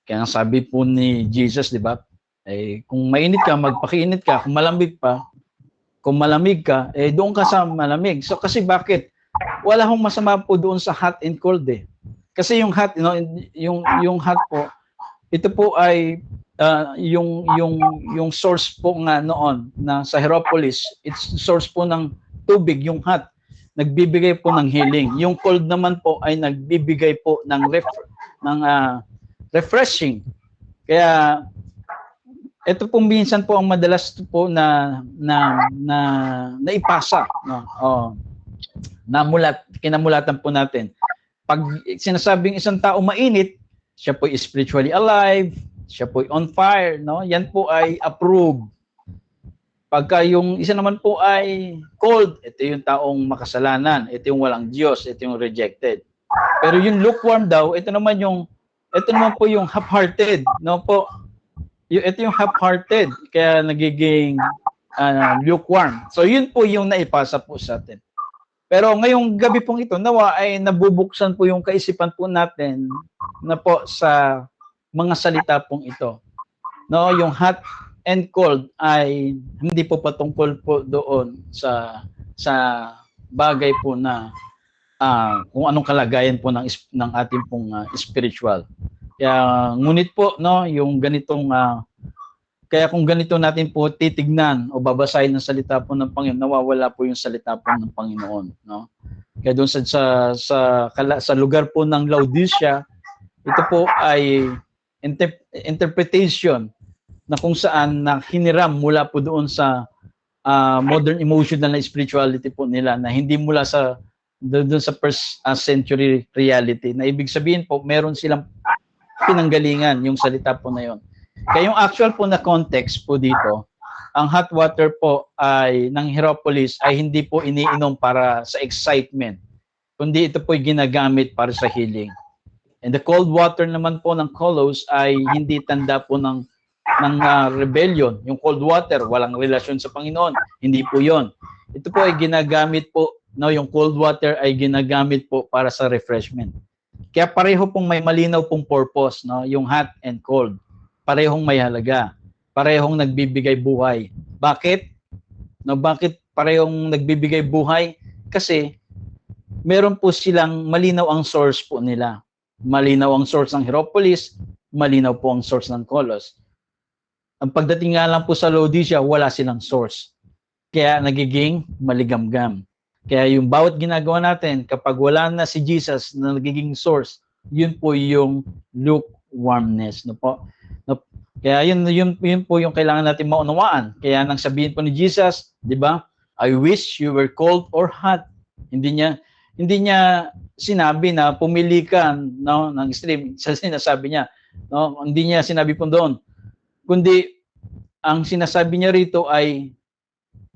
Kaya nga sabi po ni Jesus, di ba? Eh, kung mainit ka, magpakiinit ka. Kung malamig ka, eh doon ka sa malamig. So kasi bakit? Wala hong masama po doon sa hot and cold eh. Kasi yung hot, yung hot po, ito po ay yung source po nga noon na sa Hierapolis, it's source po ng tubig, yung hot. Nagbibigay po ng healing. Yung cold naman po ay nagbibigay po ng refreshing. Kaya ito po minsan po ang madalas po na ipasa, no? Kinamulatan po natin. Pag sinasabing isang tao mainit, siya po spiritually alive, siya po on fire, no? Yan po ay approved. Pagka yung isa naman po ay cold, ito yung taong makasalanan, ito yung walang Diyos, ito yung rejected. Pero yung lukewarm daw, ito naman po yung half-hearted, no po? Ito yung half-hearted, kaya nagiging lukewarm. So yun po yung naipasa po sa atin. Pero ngayong gabi pong ito, nawa ay nabubuksan po yung kaisipan po natin na po sa mga salita pong ito. No, yung hot and cold ay hindi po patungkol po doon sa bagay po na kung anong kalagayan po ng ating pong spiritual. Kaya ngunit po, no, yung ganitong kaya kung ganito natin po titignan o babasahin ng salita po ng Panginoon, nawawala po yung salita po ng Panginoon, no? Kaya doon sa lugar po ng Laodicea, ito po ay interpretation na kung saan na hiniram mula po doon sa modern emotional na spirituality po nila na hindi mula sa doon sa first century reality. Na ibig sabihin po, meron silang pinanggalingan yung salita po na yon. Kaya yung actual po na context po dito, ang hot water po ay ng Hierapolis ay hindi po iniinom para sa excitement, kundi ito po ay ginagamit para sa healing. And the cold water naman po ng Colossus ay hindi tanda po ng rebellion. Yung cold water, walang relasyon sa Panginoon. Hindi po yon. Ito po ay ginagamit po, no, yung cold water ay ginagamit po para sa refreshment. Kaya pareho pong may malinaw pong purpose, no, yung hot and cold. Parehong may halaga, parehong nagbibigay buhay. Bakit? No, bakit parehong nagbibigay buhay? Kasi meron po silang malinaw ang source po nila. Malinaw ang source ng Hierapolis, malinaw po ang source ng Colossus. Ang pagdating nga lang po sa Laodicea, wala silang source. Kaya nagiging maligamgam. Kaya yung bawat ginagawa natin, kapag wala na si Jesus na nagiging source, yun po yung lukewarmness, no po? Kaya yun po yung kailangan natin maunawaan. Kaya nang sabihin po ni Jesus, 'di ba? I wish you were cold or hot. Hindi niya sinabi na pumili ka, no, ng extreme. Sinasabi niya, no, hindi niya sinabi po doon. Kundi ang sinasabi niya rito ay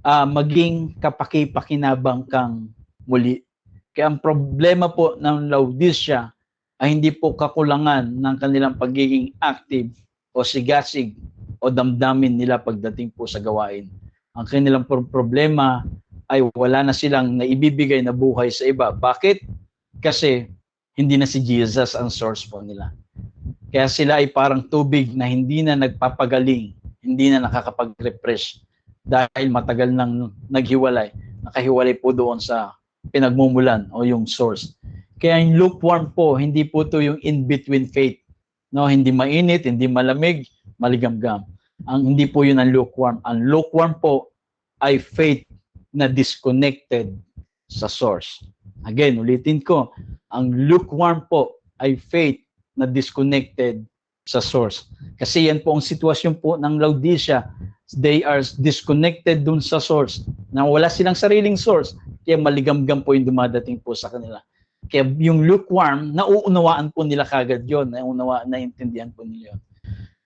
maging kapaki-pakinabang kang muli. Kaya ang problema po ng Laodicea ay hindi po kakulangan ng kanilang pagiging active o sigasig o damdamin nila pagdating po sa gawain. Ang kanilang problema ay wala na silang naibibigay na buhay sa iba. Bakit? Kasi hindi na si Jesus ang source po nila. Kaya sila ay parang tubig na hindi na nagpapagaling, hindi na nakakapag-refresh dahil matagal nang naghiwalay. Nakahiwalay po doon sa pinagmumulan o yung source. Kaya yung lukewarm po, hindi po to yung in-between faith. No, hindi mainit, hindi malamig, maligamgam. Hindi po yun ang lukewarm. Ang lukewarm po ay faith na disconnected sa source. Again, ulitin ko, ang lukewarm po ay faith na disconnected sa source. Kasi yan po ang sitwasyon po ng Laodicea. They are disconnected dun sa source. Na wala silang sariling source, kaya maligamgam po yung dumadating po sa kanila. Kaya yung lukewarm, nauunawaan po nila kagad yun. Naintindihan po nila yun.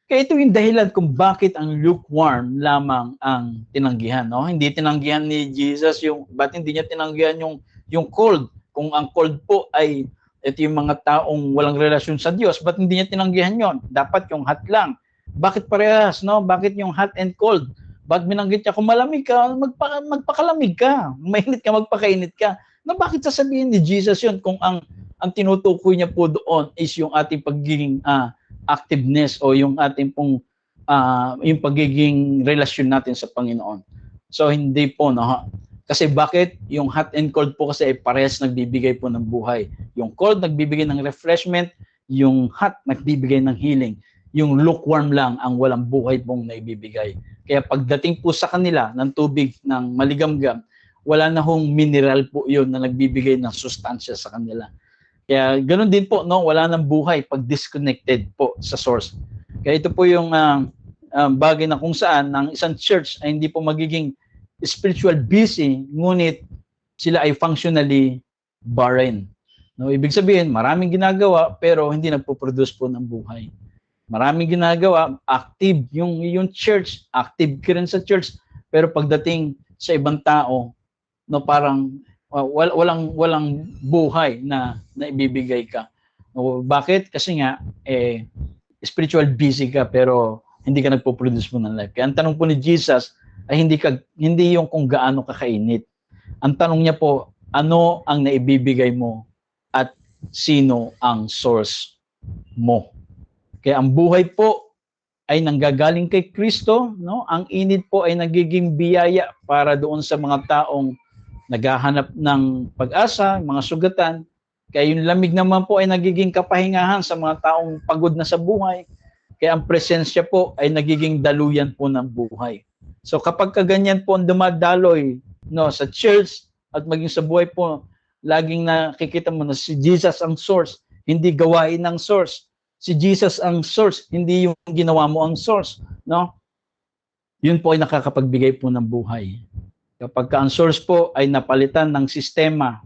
Kaya ito yung dahilan kung bakit ang lukewarm lamang ang tinanggihan. No? Hindi tinanggihan ni Jesus ba't hindi niya tinanggihan yung cold? Kung ang cold po ay ito yung mga taong walang relasyon sa Diyos, ba't hindi niya tinanggihan yon? Dapat yung hot lang. Bakit parehas? No? Bakit yung hot and cold? Ba't binanggit niya kung malamig ka, magpakalamig ka. Mainit ka, magpakainit ka. Na bakit sasabihin ni Jesus yun kung ang tinutukoy niya po doon is yung ating pagiging activeness o yung ating pong yung pagiging relasyon natin sa Panginoon. So hindi po, no? Kasi bakit? Yung hot and cold po kasi ay parehas nagbibigay po ng buhay. Yung cold nagbibigay ng refreshment, yung hot nagbibigay ng healing. Yung lukewarm lang ang walang buhay pong naibibigay. Kaya pagdating po sa kanila ng tubig ng maligamgam, wala na hong mineral po yun na nagbibigay ng sustansya sa kanila. Kaya ganoon din po, no? Wala nang buhay pag disconnected po sa source. Kaya ito po yung bagay na kung saan ng isang church ay hindi po magiging spiritual busy, ngunit sila ay functionally barren. No, ibig sabihin, maraming ginagawa pero hindi nagpo-produce po ng buhay. Maraming ginagawa, active yung church, active ka rin sa church, pero pagdating sa ibang tao, no, parang walang buhay na ibibigay ka. No, bakit? Kasi nga spiritual busy ka pero hindi ka nagpo-produce mo ng life. Kaya ang tanong po ni Jesus ay hindi yung kung gaano ka kainit. Ang tanong niya po, ano ang naibibigay mo at sino ang source mo? Kaya ang buhay po ay nanggagaling kay Kristo, no? Ang init po ay nagiging biyaya para doon sa mga taong naghahanap ng pag-asa, mga sugatan. Kaya yung lamig naman po ay nagiging kapahingahan sa mga taong pagod na sa buhay. Kaya ang presensya po ay nagiging daluyan po ng buhay. So kapag kaganyan po ang dumadaloy, no, sa church at maging sa buhay po, laging nakikita mo na si Jesus ang source, hindi gawain ng source. Si Jesus ang source, hindi yung ginawa mo ang source, no? Yun po ay nakakapagbigay po ng buhay. Kapag ang source po ay napalitan ng sistema,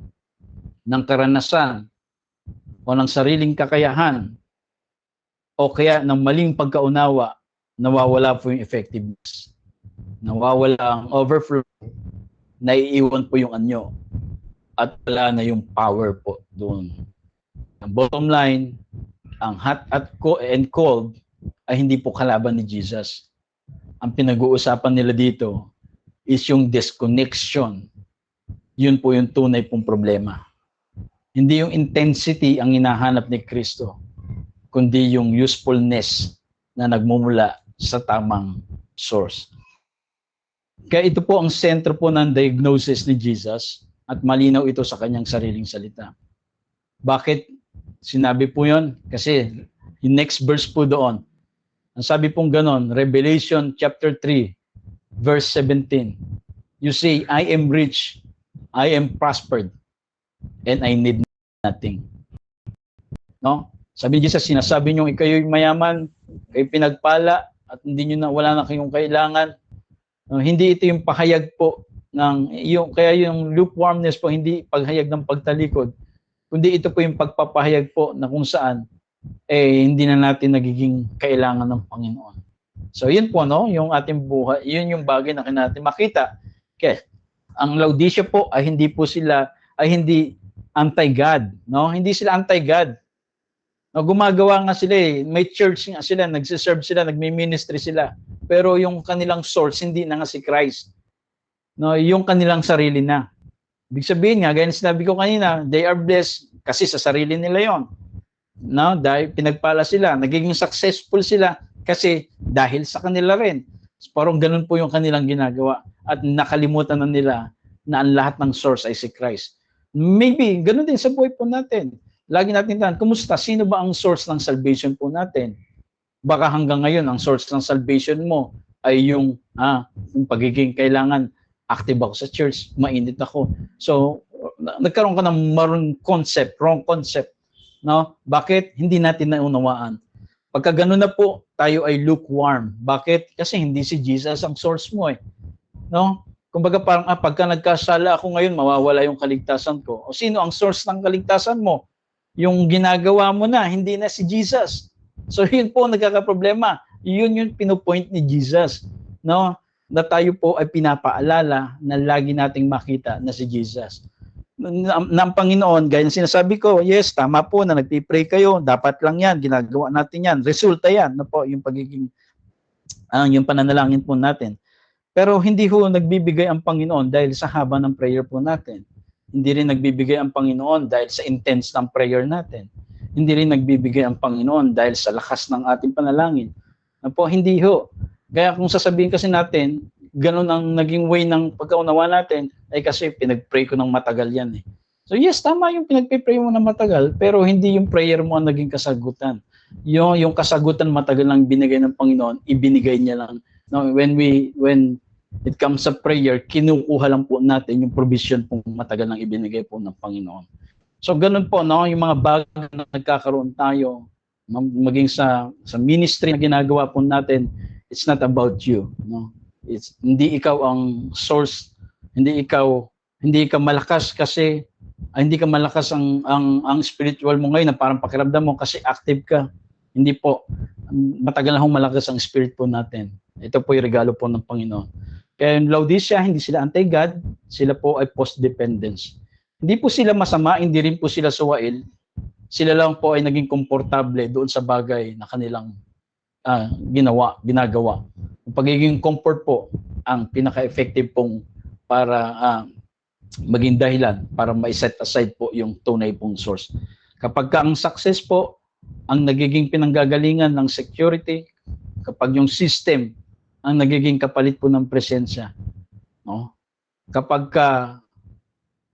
ng karanasan, o ng sariling kakayahan, o kaya ng maling pagkaunawa, nawawala po yung effectiveness. Nawawala ang overflow, naiiwan po yung anyo, at wala na yung power po doon. Ang bottom line, ang hot and cold ay hindi po kalaban ni Jesus. Ang pinag-uusapan nila dito is yung disconnection. Yun po yung tunay pong problema. Hindi yung intensity ang hinahanap ni Kristo, kundi yung usefulness na nagmumula sa tamang source. Kaya ito po ang sentro po ng diagnosis ni Jesus at malinaw ito sa kanyang sariling salita. Bakit sinabi po yun? Kasi yung next verse po doon, ang sabi pong ganon, Revelation chapter 3, verse 17. You say, I am rich, I am prospered, and I need nothing. No? Sabi ni Jesus, sinasabi niyo ikayo'y mayaman, kayo pinagpala, at hindi niyo na, wala na kayong kailangan. Hindi ito yung pahayag po ng kaya yung lukewarmness po hindi paghayag ng pagtalikod, kundi ito po yung pagpapahayag po na kung saan hindi na natin nagiging kailangan ng Panginoon. So yun po, no, yung ating buhay, yun yung bagay na natin makita. Okay. Ang Laodicea po ay hindi anti-God, no? Hindi sila anti-God. No, gumagawa nga sila may church nga sila, nagsiserve sila, nagmi-ministry sila. Pero yung kanilang source hindi na nga si Christ. No, yung kanilang sarili na. Ibig sabihin nga, gaya na sinabi ko kanina, they are blessed kasi sa sarili nila yon. No, dahil pinagpala sila, nagiging successful sila kasi dahil sa kanila rin. Parang ganun po yung kanilang ginagawa at nakalimutan na nila na ang lahat ng source ay si Christ. Maybe ganun din sa buhay po natin. Lagi natin tanong, kumusta? Sino ba ang source ng salvation po natin? Baka hanggang ngayon, ang source ng salvation mo ay yung pagiging kailangan active ako sa church, mainit ako. So, nagkaroon ka ng wrong concept. No? Bakit? Hindi natin naunawaan. Pagka gano'n na po, tayo ay lukewarm. Bakit? Kasi hindi si Jesus ang source mo eh. No? Kumbaga parang pagka nagkasala ako ngayon, mawawala yung kaligtasan ko. O sino ang source ng kaligtasan mo? Yung ginagawa mo na, hindi na si Jesus. So yun po nagkakaproblema. Yun yung pinupoint ni Jesus. No? Na tayo po ay pinapaalala na lagi nating makita na si Jesus. Na ang Panginoon, gaya ng sinasabi ko, yes, tama po na nagpipray kayo, dapat lang yan, ginagawa natin yan, resulta yan, no po, yung pagiging, yung pananalangin po natin. Pero hindi ho nagbibigay ang Panginoon dahil sa haba ng prayer po natin. Hindi rin nagbibigay ang Panginoon dahil sa intense ng prayer natin. Hindi rin nagbibigay ang Panginoon dahil sa lakas ng ating panalangin. Po, hindi ho. Kaya kung sasabihin kasi natin, ganun ang naging way ng pagkaunawa natin, ay kasi pinag-pray ko ng matagal yan eh. So yes, tama yung pinag-pray mo ng matagal, pero hindi yung prayer mo ang naging kasagutan. Yung kasagutan matagal lang binigay ng Panginoon, ibinigay niya lang. No, when it comes sa prayer, kinukuha lang po natin yung provision pong matagal nang ibinigay po ng Panginoon. So ganun po, no, yung mga bagay na nagkakaroon tayo, maging sa ministry na ginagawa po natin, it's not about you, no. It's hindi ikaw ang source, hindi ka malakas kasi hindi ka malakas ang spiritual mo ngayon na parang pakiramdam mo kasi active ka. Hindi po. Matagal na hong malakas ang spirit po natin. Ito po yung regalo po ng Panginoon. Kaya yung Laodicea, hindi sila anti-God, sila po ay post-dependence. Hindi po sila masama, hindi rin po sila suwail. Sila lang po ay naging komportable doon sa bagay na kanilang ginagawa. Yung pagiging comfort po ang pinaka-effective pong para maging dahilan para ma-set aside po yung tunay pong source. Kapag ang success po ang nagiging pinanggagalingan ng security, kapag yung system ang nagiging kapalit po ng presensya, no? Kapag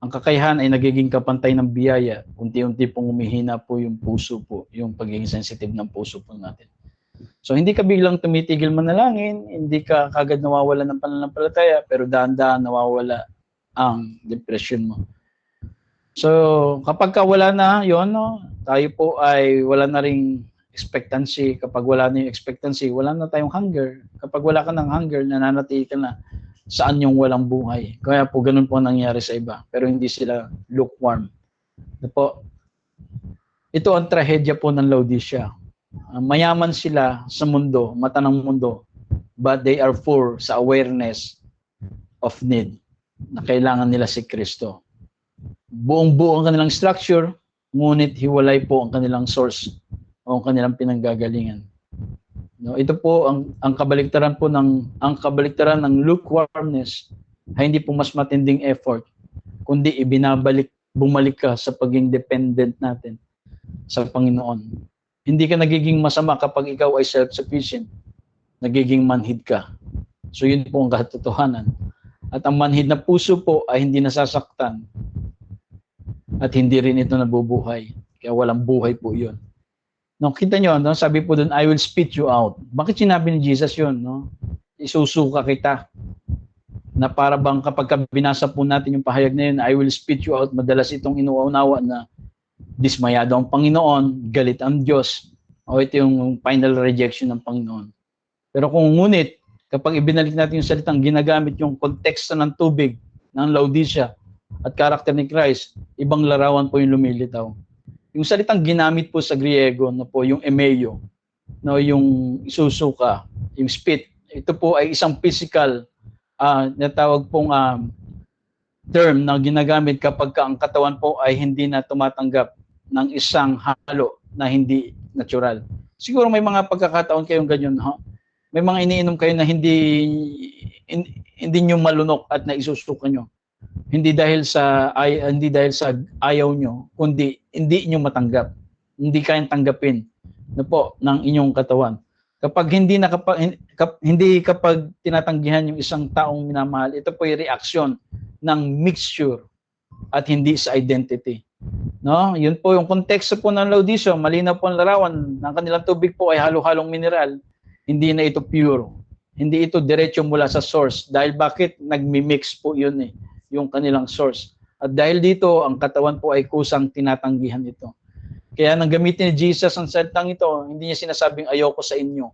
ang kakayahan ay nagiging kapantay ng biyaya, unti-unti pong umihina po yung puso po, yung pagiging sensitive ng puso po natin. So hindi ka biglang tumitigil manalangin, hindi ka kagad nawawala ng pananampalataya, pero dahan-dahan nawawala ang depression mo. So kapag wala na yon, no, tayo po ay wala na ring expectancy. Kapag wala na yung expectancy, wala na tayong hunger. Kapag wala ka ng hunger, nananatili ka na saan yung walang buhay. Kaya po ganun po nangyari sa iba, pero hindi sila lukewarm. Ito ang trahedya po ng Laodicea. Mayaman sila sa mundo, mata ng mundo, but they are poor sa awareness of need na kailangan nila si Kristo. Buong-buo ang kanilang structure, ngunit hiwalay po ang kanilang source o ang kanilang pinanggagalingan. No, ito po ang kabaliktaran po ng lukewarmness ay hindi po mas matinding effort, kundi bumalik ka sa pagiging dependent natin sa Panginoon. Hindi ka nagiging masama kapag ikaw ay self-sufficient. Nagiging manhid ka. So yun po ang katotohanan. At ang manhid na puso po ay hindi nasasaktan. At hindi rin ito nabubuhay. Kaya walang buhay po yun. No, kita nyo, no? Sabi po doon, I will spit you out. Bakit sinabi ni Jesus yun? No? Isusuka kita. Na para bang kapag binasa po natin yung pahayag na yun, I will spit you out, madalas itong inuunawa na dismayado ang Panginoon, galit ang Diyos, o ito yung final rejection ng Panginoon. Pero kung ngunit, kapag ibinalik natin yung salitang ginagamit yung konteksto ng tubig ng Laodicea at karakter ni Christ, ibang larawan po yung lumilitaw. Yung salitang ginamit po sa Griego, no po, yung emeo, no, yung isusuka, yung spit, ito po ay isang physical natawag pong term na ginagamit kapag ang katawan po ay hindi na tumatanggap ng isang halo na hindi natural. Siguro may mga pagkakataon kayong ganyan, ha? May mga iniinom kayo na hindi nyo malunok at naisusuka nyo. Hindi dahil sa ayaw nyo, kundi hindi nyo matanggap. Hindi kayang tanggapin na po ng inyong katawan. Kapag kapag tinatanggihan yung isang taong minamahal, ito po yung reaksyon ng mixture at hindi sa identity. No? Yun po yung konteksto po ng Laodicea, malinaw po ang larawan ng kanilang tubig po ay halo-halong mineral. Hindi na ito pure. Hindi ito diretso mula sa source. Dahil bakit? Nagmi-mix po yun yung kanilang source. At dahil dito, ang katawan po ay kusang tinatanggihan ito. Kaya nang gamitin ni Jesus ang salitang ito, hindi niya sinasabing ayoko sa inyo.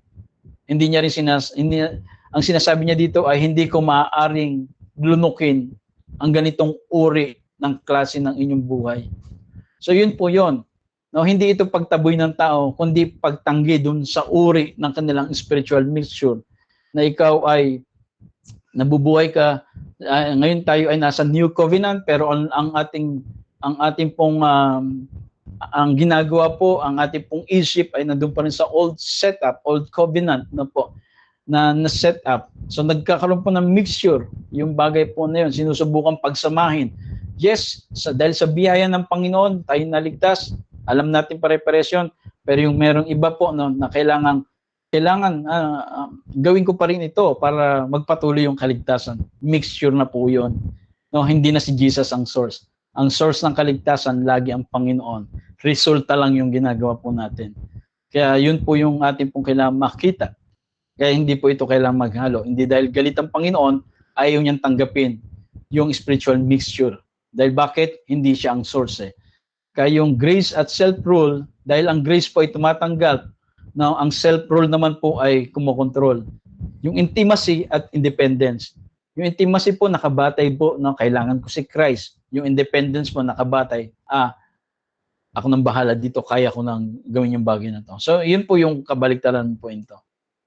Hindi niya rin ang sinasabi niya dito ay hindi ko maaaring lunukin ang ganitong uri ng klase ng inyong buhay. So yun po yun. No, hindi ito pagtaboy ng tao, kundi pagtanggi dun sa uri ng kanilang spiritual mixture na ikaw ay nabubuhay ka. Ngayon tayo ay nasa New Covenant, pero ang ating pong ang ginagawa po, ang ating pong isip ay nandun pa rin sa old setup, old covenant na po, na set up. So nagkakaroon po ng mixture. Yung bagay po na yun, sinusubukan pagsamahin. Yes, dahil sa biyaya ng Panginoon, tayo naligtas. Alam natin pare-pares yun. Pero yung merong iba po no, na kailangan gawin ko pa rin ito para magpatuloy yung kaligtasan. Mixture na po yun. No, hindi na si Jesus ang source. Ang source ng kaligtasan lagi ang Panginoon. Resulta lang yung ginagawa po natin. Kaya yun po yung ating pong kailangan makita. Kaya hindi po ito kailangan maghalo. Hindi dahil galit ang Panginoon, ayaw niyang tanggapin yung spiritual mixture. Dahil bakit? Hindi siya ang source eh. Kaya yung grace at self-rule, dahil ang grace po ay tumatanggal, now ang self-rule naman po ay kumokontrol. Yung intimacy at independence. Yung intimacy po nakabatay po, no, kailangan ko si Christ. Yung independence po nakabatay, ako nang bahala dito, kaya ko nang gawin yung bagay na to. So yun po yung kabaliktaran po ito.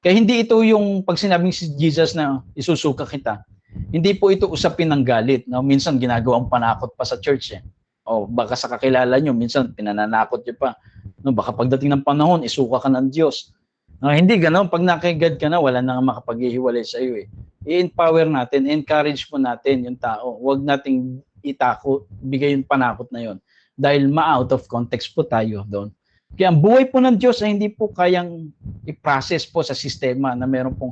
Kaya hindi ito yung pag sinabing si Jesus na isusuka kita, hindi po ito usapin ng galit. No? Minsan ginagawang panakot pa sa church eh. O baka sa kakilala nyo, minsan pinananakot nyo pa. No, baka pagdating ng panahon, isuka ka ng Diyos. No, hindi ganoon. Pag nakigad ka na, wala na nga makapaghihiwalay sa iyo eh. I-empower natin, encourage po natin yung tao. Huwag nating itakot, bigay yung panakot na yon. Dahil ma-out of context po tayo doon. Kaya ang buhay po ng Diyos ay hindi po kayang i-process po sa sistema na mayroon pong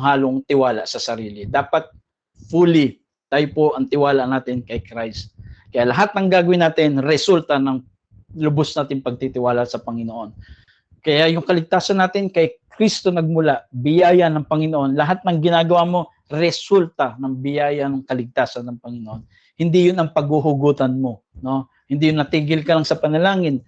halong tiwala sa sarili. Dapat fully tayo po ang tiwala natin kay Christ. Kaya lahat ng gagawin natin, resulta ng lubos natin pagtitiwala sa Panginoon. Kaya yung kaligtasan natin kay Kristo nagmula, biyaya ng Panginoon. Lahat ng ginagawa mo, resulta ng biyaya ng kaligtasan ng Panginoon. Hindi yun ang paghuhugutan mo. No? Hindi yun natigil ka lang sa panalangin,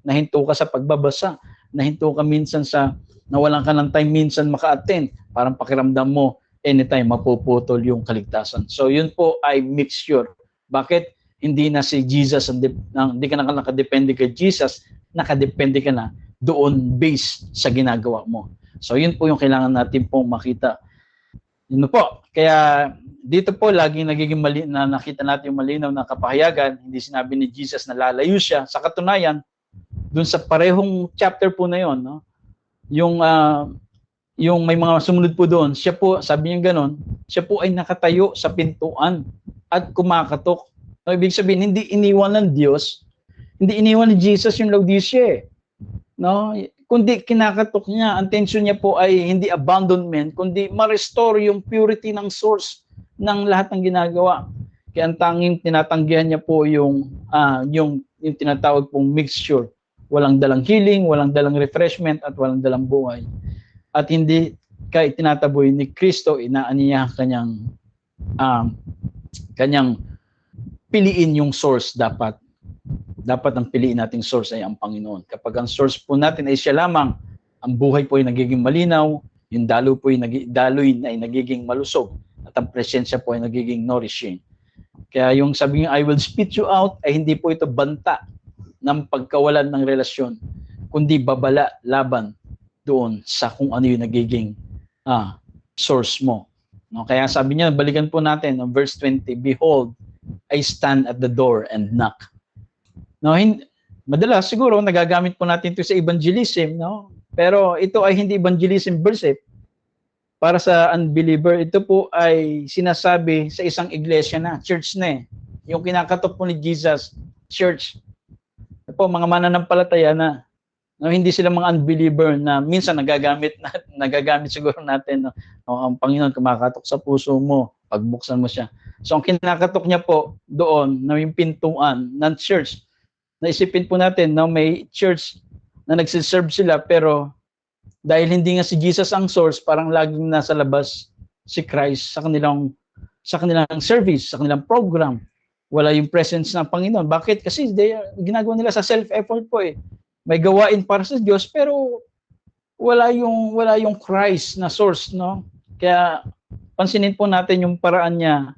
nahinto ka sa pagbabasa, nahinto ka minsan sa, nawalan ka ng time minsan maka-attend, parang pakiramdam mo, anytime mapuputol yung kaligtasan. So yun po ay mixture. Bakit? Hindi na si Jesus, hindi ka na nakadepende kay Jesus, nakadepende ka na doon based sa ginagawa mo. So yun po yung kailangan natin pong makita. Yun po. Kaya dito po laging nagiging na nakita natin yung malinaw na kapahayagan. Hindi sinabi ni Jesus na lalayo siya. Sa katunayan, doon sa parehong chapter po na yon, no? Yung may mga sumunod po doon, siya po, sabi niya gano'n, siya po ay nakatayo sa pintuan at kumakatok. No, ibig sabihin, hindi iniwan ng Diyos, hindi iniwan ni Jesus yung Laodicea. No? Kundi kinakatok niya, ang tension niya po ay hindi abandonment, kundi ma-restore yung purity ng source ng lahat ng ginagawa. Kaya ang tanging tinatanggihan niya po yung tinatawag pong mixture. Walang dalang healing, walang dalang refreshment, at walang dalang buhay. At hindi kaya tinataboy ni Kristo, inaaniya kanyang piliin yung source dapat. Dapat ang piliin nating source ay ang Panginoon. Kapag ang source po natin ay siya lamang, ang buhay po ay nagiging malinaw, yung daloy ay nagiging malusog, at ang presensya po ay nagiging nourishing. Kaya yung sabi niya, I will spit you out, ay hindi po ito banta ng pagkawalan ng relasyon, kundi babala laban doon sa kung ano yung nagiging source mo. No? Kaya sabi niya, balikan po natin ang verse 20, behold, I stand at the door and knock. No, madalas siguro nagagamit po natin ito sa evangelism, no? Pero ito ay hindi evangelism verse para sa unbeliever. Ito po ay sinasabi sa isang iglesia na, church na eh. Yung kinakatok po ni Jesus, church. Ito po, mga mananampalataya na. No, hindi sila mga unbeliever na minsan nagagamit siguro natin, no? Ang Panginoon kumakatok sa puso mo, pagbuksan mo siya. So ang kinakatok niya po doon na yung pintuan ng church. Naisipin po natin na may church na nagsiserve sila, pero dahil hindi nga si Jesus ang source, parang laging nasa labas si Christ sa kanilang service, sa kanilang program. Wala yung presence ng Panginoon. Bakit? Kasi ginagawa nila sa self-effort po eh. May gawain para sa Diyos, pero wala yung Christ na source, no? Kaya pansinin po natin yung paraan niya.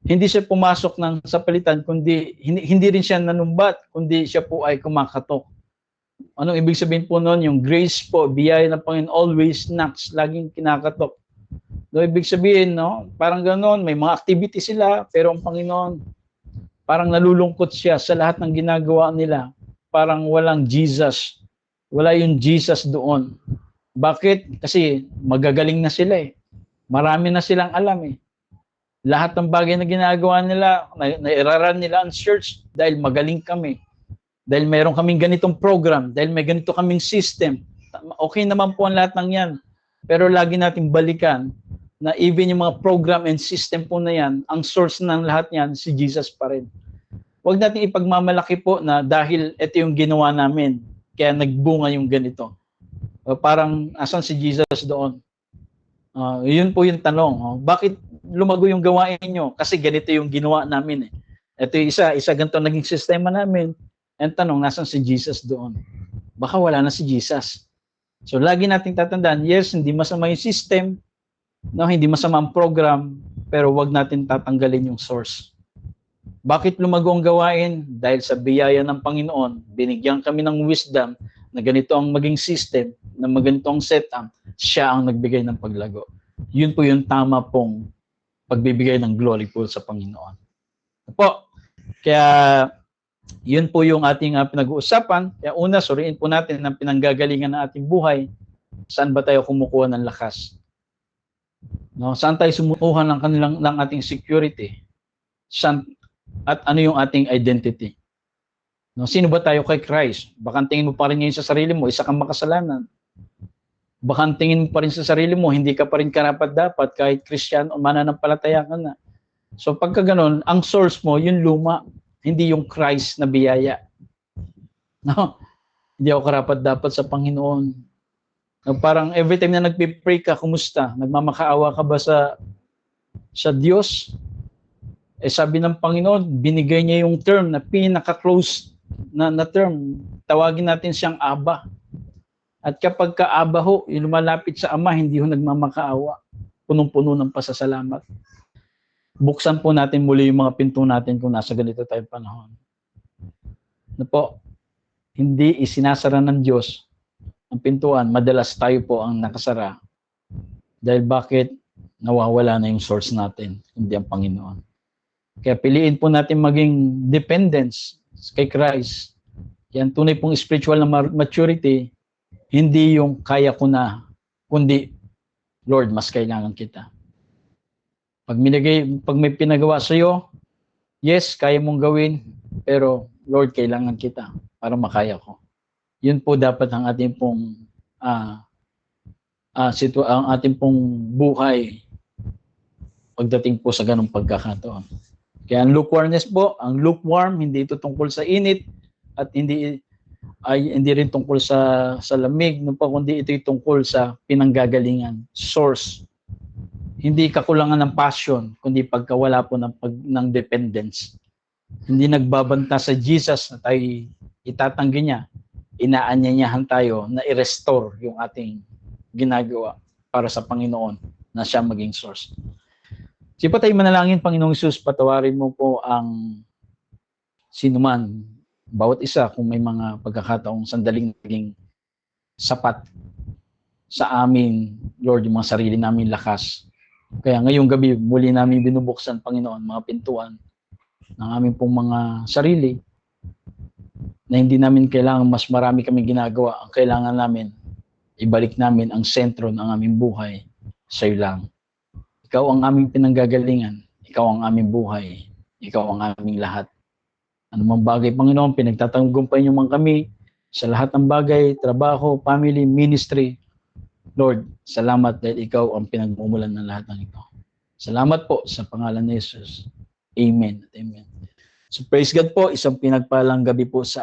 Hindi siya pumasok ng sapalitan, kundi hindi rin siya nanumbat, kundi siya po ay kumakatok. Anong ibig sabihin po noon? Yung grace po, biyaya ng Panginoon always knocks, laging kinakatok. So, ibig sabihin, no? Parang ganoon, may mga activity sila, pero ang Panginoon, parang nalulungkot siya sa lahat ng ginagawa nila. Parang walang Jesus. Wala yung Jesus doon. Bakit? Kasi magagaling na sila eh. Marami na silang alam eh. Lahat ng bagay na ginagawa nila, nairaran nila ang church dahil magaling kami. Dahil mayroon kaming ganitong program, dahil may ganito kaming system. Okay naman po ang lahat ng yan. Pero lagi nating balikan na even yung mga program and system po na yan, ang source ng lahat yan, si Jesus pa rin. Huwag natin ipagmamalaki po na dahil ito yung ginawa namin, kaya nagbunga yung ganito. Parang asan si Jesus doon? Yun po yung tanong. Bakit lumago yung gawain nyo? Kasi ganito yung ginawa namin eh. Ito yung isa ganito naging sistema namin. Ang tanong, nasan si Jesus doon? Baka wala na si Jesus. So lagi nating tatandaan, yes, hindi masama yung system, no, hindi masama ang program, pero wag natin tatanggalin yung source. Bakit lumago ang gawain? Dahil sa biyaya ng Panginoon, binigyan kami ng wisdom na ganito ang maging system, na ganito ang setup, siya ang nagbigay ng paglago. Yun po yung tama pong pagbibigay ng glory po sa Panginoon. Po, kaya yun po yung ating pinag-uusapan. Kaya una, suriin po natin ang pinanggagalingan ng ating buhay. Saan ba tayo kumukuha ng lakas? No, saan tayo sumukuha ng ating security? Saan, at ano yung ating identity? No, sino ba tayo kay Christ? Baka tingin mo pa rin ngayon sa sarili mo, isa kang makasalanan. Baka tingin mo pa rin sa sarili mo, hindi ka pa rin karapat-dapat kahit Christian o mananampalataya ka na. So pagka ganun, ang source mo, yung luma, hindi yung Christ na biyaya. No? Hindi ako karapat-dapat sa Panginoon. Parang every time na nagpipray ka, kumusta? Nagmamakaawa ka ba sa Diyos? Eh sabi ng Panginoon, binigay niya yung term na pinaka-close na term. Tawagin natin siyang Aba. At kapag ka-Aba ho, yung lumalapit sa Ama, hindi ho nagmamakaawa. Punong-puno ng pasasalamat. Buksan po natin muli yung mga pinto natin kung nasa ganito tayong panahon. Na po, hindi isinasara ng Diyos ang pintuan, madalas tayo po ang nakasara. Dahil bakit? Nawawala na yung source natin, hindi ang Panginoon. Kaya piliin po natin maging dependence kay Christ. Yan tunay pong spiritual na maturity, hindi yung kaya ko na, kundi Lord, mas kailangan kita. Pag may pinagawa sa iyo, yes, kaya mong gawin, pero Lord, kailangan kita para makaya ko. Yun po dapat ang ating pong ang ating pong buhay pagdating po sa ganung pagkakataon. Kaya ang lukewarmness po, ang lukewarm, hindi ito tungkol sa init at hindi rin tungkol sa lamig, kundi ito tungkol sa pinanggagalingan, source. Hindi kakulangan ng passion, kundi pagkawala po ng dependence. Hindi nagbabanta sa Jesus na tayo itatanggi niya, inaanyayahan tayo na i-restore yung ating ginagawa para sa Panginoon na siya maging source. Sipa tayo manalangin, Panginoong Jesus, patawarin mo po ang sinuman, bawat isa kung may mga pagkakataong sandaling naging sapat sa amin, Lord, yung mga sarili namin lakas. Kaya ngayong gabi, muli namin binubuksan, Panginoon, mga pintuan ng aming pong mga sarili na hindi namin kailangan mas marami kaming ginagawa. Ang kailangan namin, ibalik namin ang sentro ng aming buhay sa iyo lang. Ikaw ang aming pinanggagalingan. Ikaw ang aming buhay. Ikaw ang aming lahat. Ano mang bagay, Panginoon, pinagtatagumpay niyo man kami sa lahat ng bagay, trabaho, family, ministry. Lord, salamat dahil ikaw ang pinagmumulan ng lahat ng ito. Salamat po sa pangalan ni Jesus. Amen. Amen. So praise God po, isang pinagpalang gabi po sa